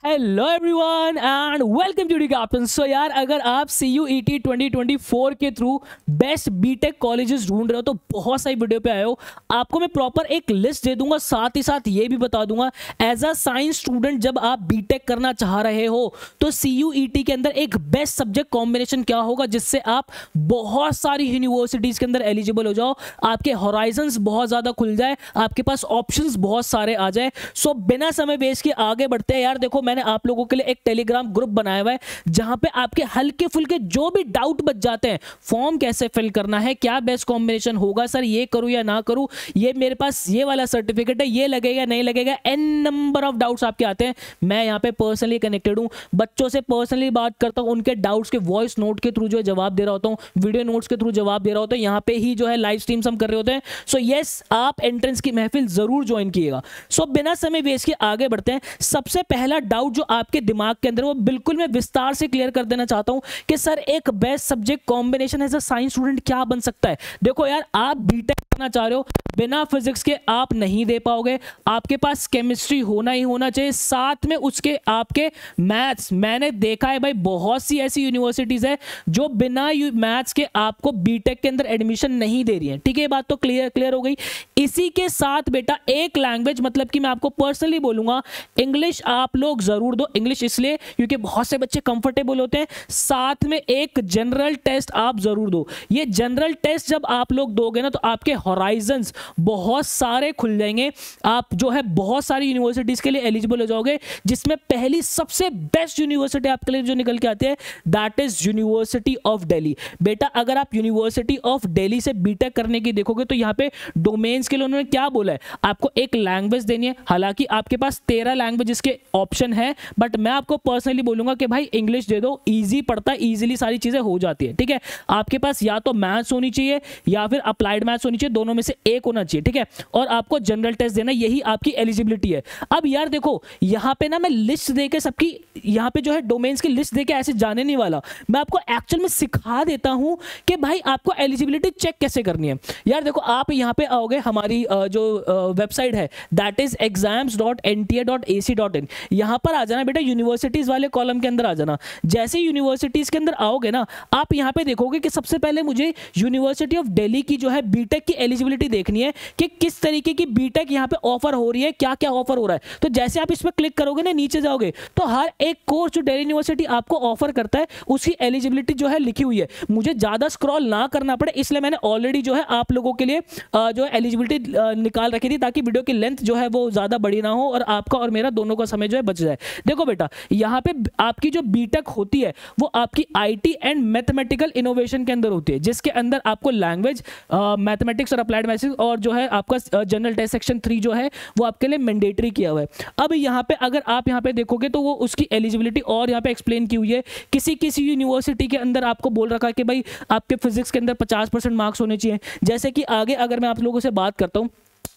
Hello everyone and welcome to the captain. So यार, अगर आप CUET 2024 के थ्रू बेस्ट बीटेक कॉलेजेस ढूंढ रहे हो तो बहुत सारी वीडियो पे आए हो। आपको मैं प्रॉपर एक लिस्ट दे दूंगा, साथ ही साथ ये भी बता दूंगा एज अ साइंस स्टूडेंट जब आप बीटेक करना चाह रहे हो तो CUET के अंदर एक बेस्ट सब्जेक्ट कॉम्बिनेशन क्या होगा जिससे आप बहुत सारी यूनिवर्सिटीज के अंदर एलिजिबल हो जाओ, आपके हॉराइजंस बहुत ज्यादा खुल जाए, आपके पास ऑप्शंस बहुत सारे आ जाए। सो बिना समय वेस्ट के आगे बढ़ते हैं। यार देखो, मैंने आप लोगों के लिए एक टेलीग्राम ग्रुप बनाया हुआ है जहां पे आपके हल्के फुल्के जो भी डाउट बच जाते हैं, फॉर्म कैसे फिल करना है, क्या बेस्ट कॉम्बिनेशन होगा, सर ये करूं या ना करूं, ये मेरे पास ये वाला सर्टिफिकेट है, ये लगेगा नहीं लगेगा, एन नंबर ऑफ डाउट्स आपके आते हैं। मैं यहां पे पर्सनली कनेक्टेड हूं, बच्चों से पर्सनली बात करता हूं, उनके डाउट्स के वॉइस नोट के थ्रू जो है जवाब दे रहा होता हूं, वीडियो नोट्स के थ्रू जवाब दे रहा होता हूं, यहां पे ही जो है लाइव स्ट्रीम्स हम कर रहे होते हैं। सो यस, आप एंट्रेंस की महफिल जरूर ज्वाइन कीजिएगा। सो बिना समय वेस्ट के आगे बढ़ते हैं। सबसे पहला डाउट जो आपके दिमाग के अंदर, वो बिल्कुल मैं विस्तार से क्लियर कर देना चाहता हूं कि सर एक best subject combination as a science student क्या बन सकता है। देखो यार, आप बीटेक करना चाह रहे हो, बिना फिजिक्स के आप नहीं दे पाओगे, आपके पास केमिस्ट्री होना ही होना चाहिए, साथ में उसके आपके मैथ्स। मैंने देखा है भाई, बहुत सी ऐसी यूनिवर्सिटीज है जो बिना मैथ्स के आपको बीटेक के अंदर एडमिशन नहीं दे रही है। ठीक है, ये बात तो क्लियर हो गई। इसी के साथ बेटा एक लैंग्वेज, मतलब कि मैं आपको पर्सनली बोलूंगा, इंग्लिश आप लोग जरूर दो। इंग्लिश इसलिए क्योंकि बहुत से बच्चे कंफर्टेबल होते हैं। साथ में एक जनरल टेस्ट आप जरूर दो। ये जनरल टेस्ट जब आप लोग दोगे ना तो आपके हॉराइजंस बहुत सारे खुल जाएंगे, आप जो है बहुत सारी यूनिवर्सिटीज के लिए एलिजिबल हो जाओगे, जिसमें पहली सबसे बेस्ट यूनिवर्सिटी आपके लिए जो निकल के आती है that is university of Delhi. बेटा अगर आप यूनिवर्सिटी ऑफ दिल्ली से बीटेक करने की देखोगे तो यहाँ पे डोमेन्स के लिए उन्होंने क्या बोला है, आपको एक लैंग्वेज देनी है। हालांकि आपके पास 13 लैंग्वेजेस के ऑप्शन है, बट मैं आपको पर्सनली बोलूंगा कि भाई इंग्लिश दे दो, इजी पड़ता है, इजीली सारी चीजें हो जाती है। ठीक है, आपके पास या तो मैथ्स होनी चाहिए या फिर अप्लाइड मैथ्स होनी चाहिए, दोनों में से एक होना चाहिए। ठीक है, और आपको जनरल टेस्ट देना, यही आपकी एलिजिबिलिटी है। अब यार देखो, यहां पे ना मैं लिस्ट देके सबकी, यहां पे जो है डोमेन्स की लिस्ट देके ऐसे जाने नहीं वाला, मैं आपको एक्चुअल में सिखा देता हूं कि भाई आपको एलिजिबिलिटी चेक कैसे करनी है। यार देखो, आप यहां पे आओगे, हमारी जो वेबसाइट है दैट इज exams.nta.ac.in, यहां पर आ जाना बेटा, यूनिवर्सिटीज वाले कॉलम के अंदर आ जाना। जैसे यूनिवर्सिटीज के अंदर आओगे ना, आप यहां पे देखोगे कि सबसे पहले मुझे यूनिवर्सिटी ऑफ दिल्ली की जो है बीटेक की एलिजिबिलिटी देखनी है कि किस तरीके की बीटेक यहां पे ऑफर हो रही है, क्या क्या ऑफर हो रहा है। तो जैसे आप इस पर क्लिक करोगे ना, नीचे जाओगे तो हर एक कोर्स जो दिल्ली यूनिवर्सिटी आपको ऑफर करता है उसकी एलिजिबिलिटी जो है लिखी हुई है। मुझे ज्यादा स्क्रॉल ना करना पड़े, इसलिए मैंने ऑलरेडी जो है आप लोगों के लिए जो एलिजिबिलिटी निकाल रखी थी, ताकि वीडियो की लेंथ जो है वो ज्यादा बड़ी ना हो और आपका और मेरा दोनों का समय जो है बच जाए। देखो बेटा, यहां पे आपकी जो बीटेक होती है वो आपकी आईटी एंड मैथमेटिकल इनोवेशन के अंदर होती है, जिसके अंदर आपको लैंग्वेज, मैथमेटिक्स और अप्लाइड मैथमेटिक्स और जो है आपका जनरल टेस्ट सेक्शन 3 जो है वो आपके लिए मैंडेटरी किया हुआ है। अब यहां पे अगर आप यहां पे देखोगे तो वो उसकी एलिजिबिलिटी और यहां पे एक्सप्लेन की हुई है। किसी किसी यूनिवर्सिटी के अंदर आपको बोल रखा है कि भाई आपके फिजिक्स के अंदर 50% मार्क्स होने चाहिए। जैसे कि आगे अगर मैं आप लोगों से बात करता हूं,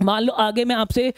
मान लो आगे मैं आपसे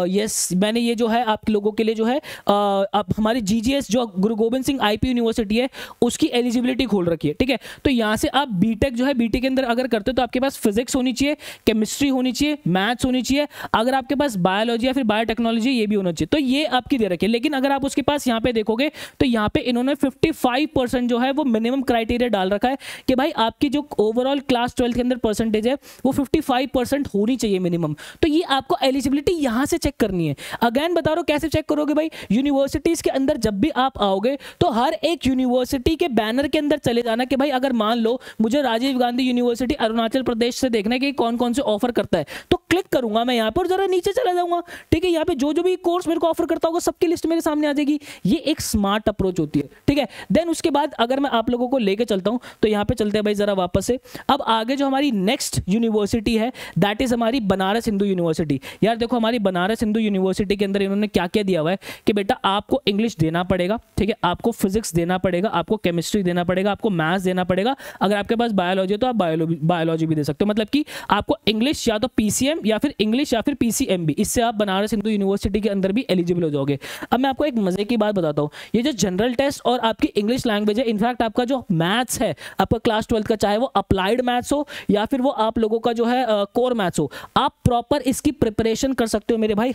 यस, मैंने ये जो है आप लोगों के लिए जो है आप हमारी GGS जो गुरु गोविंद सिंह IP यूनिवर्सिटी है उसकी एलिजिबिलिटी खोल रखी है। ठीक है, तो यहाँ से आप बीटेक जो है, बीटेक के अंदर अगर करते हो तो आपके पास फिजिक्स होनी चाहिए, केमिस्ट्री होनी चाहिए, मैथ्स होनी चाहिए, अगर आपके पास बायोलॉजी या फिर बायोटेक्नोलॉजी ये भी होना चाहिए, तो ये आपकी दे रखी है। लेकिन अगर आप उसके पास यहाँ पे देखोगे तो यहाँ पे इन्होंने 55% जो है वो मिनिमम क्राइटेरिया डाल रखा है कि भाई आपकी जो ओवरऑल क्लास 12 के अंदर परसेंटेज है वो 55% होनी चाहिए मिनिमम। तो ये आपको एलिजिबिलिटी यहां से चेक करनी है। अगेन बता रहा हूं कैसे चेक करोगे भाई, यूनिवर्सिटीज के अंदर जब भी आप आओगे तो हर एक यूनिवर्सिटी के बैनर के अंदर चले जाना कि भाई अगर मान लो मुझे राजीव गांधी यूनिवर्सिटी अरुणाचल प्रदेश से देखना है कि कौन कौन से ऑफर करता है, तो क्लिक करूंगा मैं यहां पर, जरा नीचे चला जाऊंगा। ठीक है, यहां पे जो जो भी कोर्स मेरे को ऑफर करता होगा सबकी लिस्ट मेरे सामने आ जाएगी। ये एक स्मार्ट अप्रोच होती है। ठीक है, देन उसके बाद अगर मैं आप लोगों को लेके चलता हूं तो यहां पे चलते हैं भाई जरा वापस से। अब आगे जो हमारी नेक्स्ट यूनिवर्सिटी है दैट इज हमारी बनारस हिंदू यूनिवर्सिटी। यार देखो, हमारी बनारस हिंदू यूनिवर्सिटी के अंदर इन्होंने क्या क्या दिया हुआ है कि बेटा आपको इंग्लिश देना पड़ेगा, ठीक है, आपको फिजिक्स देना पड़ेगा, आपको केमिस्ट्री देना पड़ेगा, आपको मैथ्स देना पड़ेगा, अगर आपके पास बायोलॉजी है तो आप बायोलॉजी भी दे सकते हो। मतलब कि आपको इंग्लिश या तो PCM या फिर इंग्लिश या फिर PCMB, इससे आप बनारस हिंदू यूनिवर्सिटी के अंदर भी एलिजिबल हो जाओगे। अब मैं आपको एक मजे की बात बताता हूँ, ये जो जनरल टेस्ट और आपकी इंग्लिश लैंग्वेज है, इनफैक्ट आपका जो मैथ्स है आपका क्लास 12 का, चाहे वो अप्लाइड मैथ्स हो या फिर वो आप लोगों का जो है कोर मैथ्स हो, आप प्रॉपर इसकी प्रिपरेशन कर सकते हो मेरे भाई,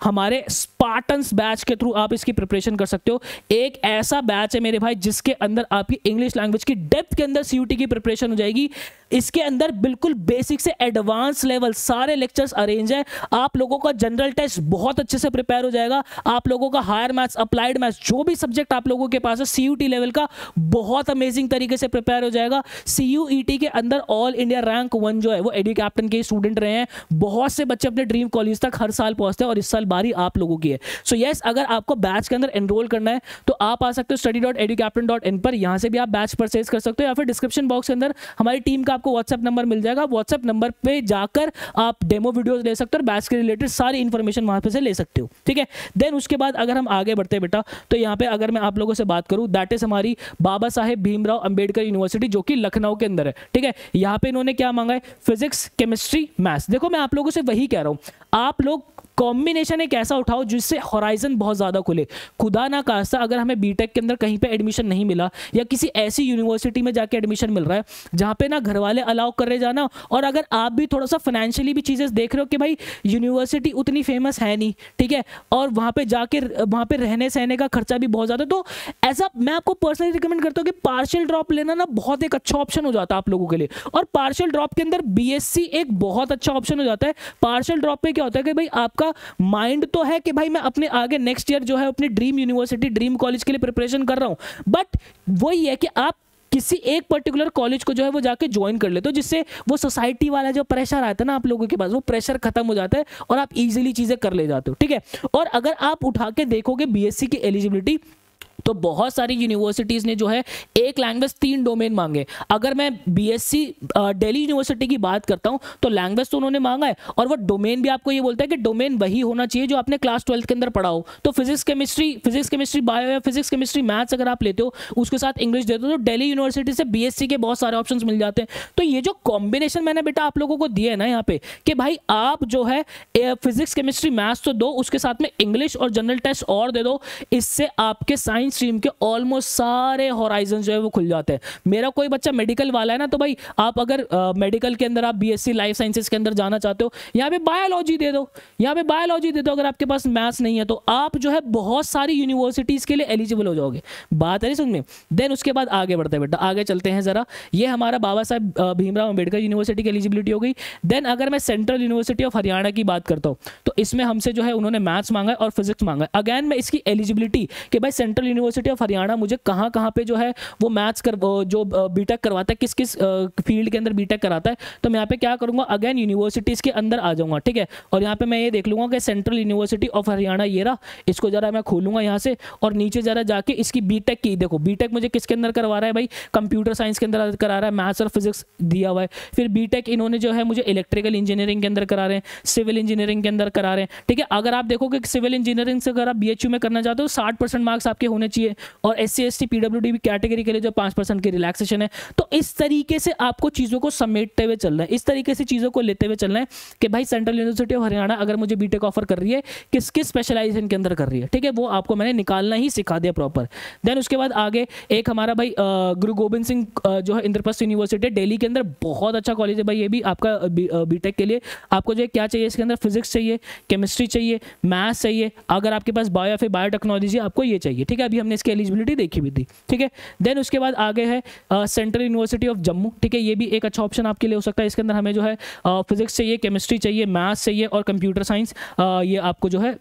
हमारे स्पार्टन्स बैच के थ्रू आप इसकी प्रिपरेशन कर सकते हो। एक ऐसा बैच है मेरे भाई जिसके अंदर आपकी इंग्लिश लैंग्वेज की डेप्थ के अंदर सीयूटी की प्रिपरेशन हो जाएगी। इसके अंदर बिल्कुल बेसिक से एडवांस लेवल सारे लेक्चर्स अरेंज है। आप लोगों का जनरल टेस्ट बहुत अच्छे से प्रिपेयर हो जाएगा। आप लोगों का हायर मैथ्स, अप्लाइड मैथ्स, जो भी सब्जेक्ट आप लोगों के पास है सीयूटी लेवल का, बहुत अमेजिंग तरीके से प्रिपेयर हो जाएगा। सीयूईटी के अंदर ऑल इंडिया रैंक 1 जो है वो एडी कैप्टन के स्टूडेंट रहे हैं। बहुत से बच्चे अपने ड्रीम कॉलेज तक हर साल पहुंचते हैं और इस साल बारी आप लोगों की है। सो यस, अगर आपको बैच के अंदर एनरोल करना है तो आप आ सकते हो study.educaptain.in पर। यहां से भी आप बैच परचेज कर सकते हो या फिर डिस्क्रिप्शन बॉक्स के अंदर हमारी टीम का आपको व्हाट्सएप नंबर मिल जाएगा। व्हाट्सएप नंबर पे जाकर आप डेमो वीडियोस ले सकते हो और बैच के रिलेटेड सारी इंफॉर्मेशन वहां पे से ले सकते हो, ठीक है। देन उसके बाद अगर हम आगे बढ़ते हैं बेटा, तो यहाँ पे अगर मैं आप लोगों से बात करूं, दैट इज हमारी बाबा साहेब भीमराव अंबेडकर यूनिवर्सिटी जो कि लखनऊ के अंदर है, ठीक है। यहाँ पे इन्होंने क्या मांगा है, फिजिक्स, केमिस्ट्री, मैथ्स। देखो मैं आप लोगों से वही कह रहा हूं, आप लोग कॉम्बिनेशन एक ऐसा उठाओ जिससे हॉराइजन बहुत ज़्यादा खुले। खुदा ना खास्ता अगर हमें बीटेक के अंदर कहीं पे एडमिशन नहीं मिला या किसी ऐसी यूनिवर्सिटी में जाके एडमिशन मिल रहा है जहाँ पे ना घर वाले अलाउ कर रहे जाना, और अगर आप भी थोड़ा सा फाइनेंशियली भी चीज़ें देख रहे हो कि भाई यूनिवर्सिटी उतनी फेमस है नहीं, ठीक है, और वहाँ पे जाके वहाँ पे रहने सहने का खर्चा भी बहुत ज़्यादा, तो ऐसा मैं आपको पर्सनली रिकमेंड करता हूँ कि पार्शियल ड्रॉप लेना ना बहुत एक अच्छा ऑप्शन हो जाता है आप लोगों के लिए। और पार्शियल ड्रॉप के अंदर बीएससी एक बहुत अच्छा ऑप्शन हो जाता है। पार्शियल ड्रॉप पे क्या होता है कि भाई आपका माइंड तो है कि भाई मैं अपने आगे नेक्स्ट ईयर जो है अपनी ड्रीम यूनिवर्सिटी, ड्रीम कॉलेज के लिए प्रिपरेशन कर रहा हूं, बट वही है कि आप किसी एक पर्टिकुलर कॉलेज को जो है वो जाके ज्वाइन कर लेते हो, जिससे वो सोसाइटी वाला जो प्रेशर आता है ना आप लोगों के पास, वो प्रेशर खत्म हो जाता है और आप इजीली चीजें कर ले जाते हो, ठीक है। और अगर आप उठा के देखोगे बीएससी की एलिजिबिलिटी, तो बहुत सारी यूनिवर्सिटीज ने जो है एक लैंग्वेज 3 डोमेन मांगे। अगर मैं बीएससी दिल्ली यूनिवर्सिटी की बात करता हूं तो लैंग्वेज तो उन्होंने मांगा है, और वो डोमेन भी आपको ये बोलता है कि डोमेन वही होना चाहिए जो आपने क्लास 12 के अंदर पढ़ा हो। तो फिजिक्स केमिस्ट्री बायो या फिजिक्स केमिस्ट्री मैथ्स अगर आप लेते हो, उसके साथ इंग्लिश देते हो, तो दिल्ली यूनिवर्सिटी से बीएससी के बहुत सारे ऑप्शंस मिल जाते हैं। तो ये जो कॉम्बिनेशन मैंने बेटा आप लोगों को दिया है ना यहाँ पे कि भाई आप जो है फिजिक्स केमिस्ट्री मैथ्स तो दो, उसके साथ में इंग्लिश और जनरल टेस्ट और दे दो, इससे आपके साइंस स्ट्रीम के ऑलमोस्ट सारे होराइजन जो है वो खुल जाते हैं। मेरा कोई बच्चा मेडिकल वाला है ना, तो भाई आप अगर मेडिकल के अंदर आप बीएससी लाइफ साइंसेज के अंदर जाना चाहते हो, यहाँ पे बायोलॉजी दे दो, यहाँ पे बायोलॉजी दे दो। अगर आपके पास मैथ्स नहीं है तो आप जो है बहुत सारी यूनिवर्सिटीज के लिए एलिजिबल हो जाओगे। बात है नहीं समझ में। देन उसके बाद आगे बढ़ते हैं बेटा, आगे चलते हैं जरा। ये हमारा बाबा साहब भीमराव अंबेडकर यूनिवर्सिटी की एलिजिबिलिटी हो गई। देन अगर मैं सेंट्रल यूनिवर्सिटी ऑफ हरियाणा की बात करता हूँ तो इसमें हमसे जो है उन्होंने मैथ्स मांगा है और फिजिक्स मांगा है। अगैन मैं इसकी एलिजिबिलिटी कि भाई सेंट्रल यूनिवर्सिटी ऑफ हरियाणा मुझे कहाँ कहाँ पे जो है वो मैथ्स जो बीटेक करवाता है, किस किस फील्ड के अंदर बीटेक कराता है, तो मैं यहाँ पे क्या करूंगा, अगेन यूनिवर्सिटीज के अंदर आ जाऊंगा, ठीक है। और यहाँ पे मैं ये देख लूंगा कि सेंट्रल यूनिवर्सिटी ऑफ हरियाणा ये रहा, इसको जरा मैं खोलूंगा यहाँ से और नीचे जरा जाके इसकी बीटेक की देखो, बीटेक मुझे किसके अंदर करवा रहा है भाई, कंप्यूटर साइंस के अंदर करा रहा है, मैथ्स और फिजिक्स दिया हुआ है। फिर बीटेक इन्होंने जो है मुझे इलेक्ट्रिकल इंजीनियरिंग के अंदर करा रहे हैं, सिविल इंजीनियरिंग के अंदर करा रहे हैं, ठीक है। अगर आप देखोगे सिविल इंजीनियरिंग से अगर आप बीएचयू में करना चाहते हो 60% मार्क्स आपके होने चाहिए, और SC ST PWD कैटेगरी के लिए जो 5% की रिलैक्सेशन है। तो इस तरीके से आपको चीजों को समेटते हुए चलना है, इस तरीके से चीजों को लेते हुए चलना है कि भाई सेंट्रल यूनिवर्सिटी ऑफ हरियाणा अगर मुझे बीटेक ऑफर कर रही है, किस किस स्पेशलाइजेशन के अंदर कर रही है, ठीक है, वो आपको मैंने निकालना ही सिखा दिया प्रॉपर। देन उसके बाद आगे एक हमारा भाई गुरु गोबिंद सिंह जो है इंद्रप्रस्थ यूनिवर्सिटी दिल्ली के अंदर, बहुत अच्छा कॉलेज है भाई ये भी आपका बीटेक के लिए। आपको जो है क्या चाहिए इसके अंदर, फिजिक्स चाहिए, केमिस्ट्री चाहिए, मैथ्स चाहिए, अगर आपके पास बायो या फिर बायोटेक्नोलॉजी आपको ये चाहिए, ठीक है। अभी हमने इसकी एलिजिबिलिटी देखी भी थी, ठीक है। देन उसके बाद आगे है सेंट्रल यूनिवर्सिटी ऑफ जम्मू, ठीक है, ये भी एक अच्छा ऑप्शन आपके लिए हो सकता है। इसके अंदर हमें जो है फिजिक्स चाहिए, केमिस्ट्री चाहिए, मैथ्स चाहिए और कंप्यूटर साइंस, ये आपको जो है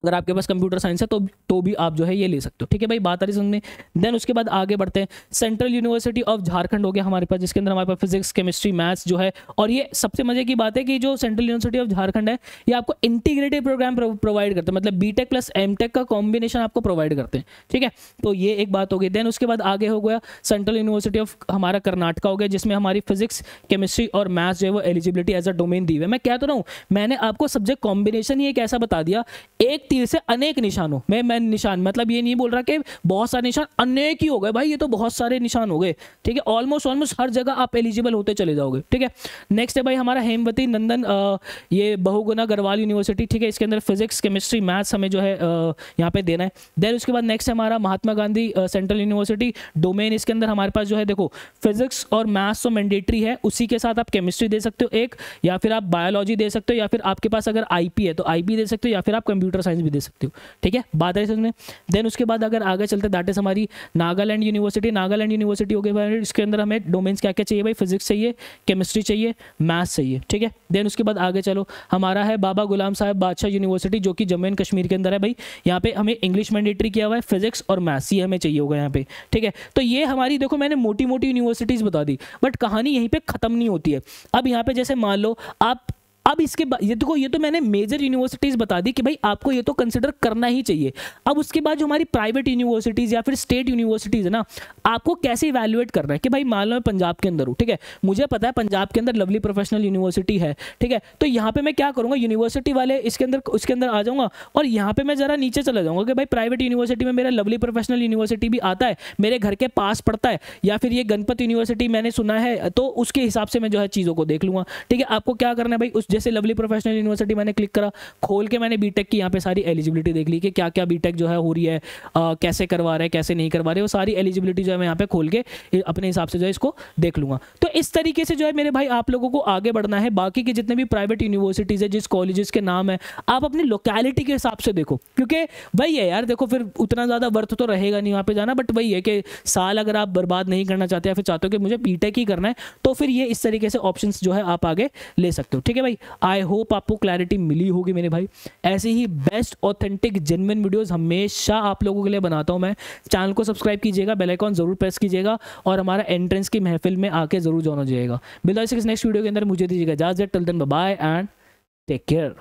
अगर आपके पास कंप्यूटर साइंस है तो भी आप जो है ये ले सकते हो, ठीक है भाई, बात आ रही समझ में। देन उसके बाद आगे बढ़ते हैं, सेंट्रल यूनिवर्सिटी ऑफ झारखंड हो गया हमारे पास, जिसके अंदर हमारे पास फिजिक्स केमिस्ट्री मैथ्स जो है, और ये सबसे मजे की बात है कि जो सेंट्रल यूनिवर्सिटी ऑफ झारखंड है ये आपको इंटीग्रेटेड प्रोग्राम प्रोवाइड करते हैं, मतलब बीटेक प्लस एमटेक का कॉम्बिनेशन आपको प्रोवाइड करते हैं, ठीक है। तो ये एक बात हो गई। देन उसके बाद आगे हो गया सेंट्रल यूनिवर्सिटी ऑफ हमारा कर्नाटका हो गया, जिसमें हमारी फिजिक्स केमिस्ट्री और मैथ्स जो है वो एलिजिबिलिटी एज अ डोमेन दी हुई है। मैं क्या तो रहा हूँ, मैंने आपको सब्जेक्ट कॉम्बिनेशन ही एक ऐसा बता दिया, एक तीर से अनेक निशानों मैं निशान मतलब ये नहीं बोल रहा कि बहुत सारे निशान, अनेक ही हो गए भाई, ये तो बहुत सारे निशान हो गए, ठीक है। ऑलमोस्ट हर जगह आप एलिजिबल होते चले जाओगे, ठीक है। नेक्स्ट है भाई हमारा हेमवती नंदन ये बहुगुणा गढ़वाल यूनिवर्सिटी, ठीक है। इसके अंदर फिजिक्स केमिस्ट्री मैथ्स हमें जो है यहाँ पे देना है। देन उसके बाद नेक्स्ट है हमारा Mahatma Gandhi central university domain. इसके अंदर हमारे पास जो है देखो फिजिक्स और मैथ्स तो मैंडेटरी है, उसी के साथ आप केमिस्ट्री दे सकते हो एक, या फिर आप बायोलॉजी दे सकते हो, या फिर आपके पास अगर आईपी है तो आईपी दे सकते हो, या फिर आप कंप्यूटर साइंस भी दे सकते हो, ठीक है। बात है इसमें। देन उसके बाद अगर आगे चलते दैट इज हमारी नागालैंड यूनिवर्सिटी। नागालैंड यूनिवर्सिटी हो गई, इसके अंदर हमें डोमेन्स क्या क्या चाहिए भाई, फिजिक्स चाहिए, केमिस्ट्री चाहिए, मैथ्स चाहिए, ठीक है। देन उसके बाद आगे चलो हमारा है बाबा गुलाम साहब बादशाह यूनिवर्सिटी जो कि जम्मू एंड कश्मीर के अंदर है भाई। यहाँ पे हमें इंग्लिश मैंडेटरी किया हुआ है, फिजिक्स और मैथ्स ये हमें चाहिए होगा यहाँ पे, ठीक है। तो ये हमारी देखो मैंने मोटी मोटी यूनिवर्सिटीज बता दी, बट कहानी यहीं पे खत्म नहीं होती है। अब यहाँ पे जैसे मान लो आप, अब इसके बाद ये देखो, ये तो मैंने मेजर यूनिवर्सिटीज बता दी कि भाई आपको ये तो कंसिडर करना ही चाहिए। अब उसके बाद जो हमारी प्राइवेट यूनिवर्सिटीज या फिर स्टेट यूनिवर्सिटीज है ना, आपको कैसे इवैल्यूएट करना है कि भाई मान लो मैं पंजाब के अंदर हूँ, ठीक है, मुझे पता है पंजाब के अंदर लवली प्रोफेशनल यूनिवर्सिटी है, ठीक है। तो यहाँ पे मैं क्या करूँगा, यूनिवर्सिटी वाले इसके अंदर आ जाऊँगा और यहाँ पे मैं जरा नीचे चला जाऊँगा कि भाई प्राइवेट यूनिवर्सिटी में मेरा लवली प्रोफेशनल यूनिवर्सिटी भी आता है, मेरे घर के पास पड़ता है, या फिर ये गणपत यूनिवर्सिटी मैंने सुना है, तो उसके हिसाब से मैं जो है चीज़ों को देख लूँगा, ठीक है। आपको क्या करना है भाई, उस जैसे लवली प्रोफेशनल यूनिवर्सिटी मैंने क्लिक करा, खोल के मैंने बीटेक की यहाँ पे सारी एलिजिबिलिटी देख ली कि क्या क्या बीटेक जो है हो रही है, कैसे करवा रहे हैं कैसे नहीं करवा रहे, वो सारी एलिजिबिलिटी जो है मैं यहाँ पे खोल के अपने हिसाब से जो है इसको देख लूँगा। तो इस तरीके से जो है मेरे भाई आप लोगों को आगे बढ़ना है। बाकी के जितने भी प्राइवेट यूनिवर्सिटीज़ है, जिस कॉलेजेस के नाम है, आप अपनी लोकेलिटी के हिसाब से देखो, क्योंकि वही है यार, देखो फिर उतना ज़्यादा वर्थ तो रहेगा नहीं वहाँ पर जाना, बट वही है कि साल अगर आप बर्बाद नहीं करना चाहते या फिर चाहते हो कि मुझे बीटेक ही करना है, तो फिर ये इस तरीके से ऑप्शंस जो है आप आगे ले सकते हो, ठीक है भाई। आई होप आपको क्लैरिटी मिली होगी मेरे भाई। ऐसे ही बेस्ट ऑथेंटिक जेन्युइन वीडियोस हमेशा आप लोगों के लिए बनाता हूं मैं। चैनल को सब्सक्राइब कीजिएगा, बेल आइकॉन जरूर प्रेस कीजिएगा और हमारा एंट्रेंस की महफिल में आके जरूर ज्वाइन हो जाइएगा। मिलता है नेक्स्ट वीडियो के अंदर, मुझे दीजिएगा इजाजत। Till then bye bye and take care.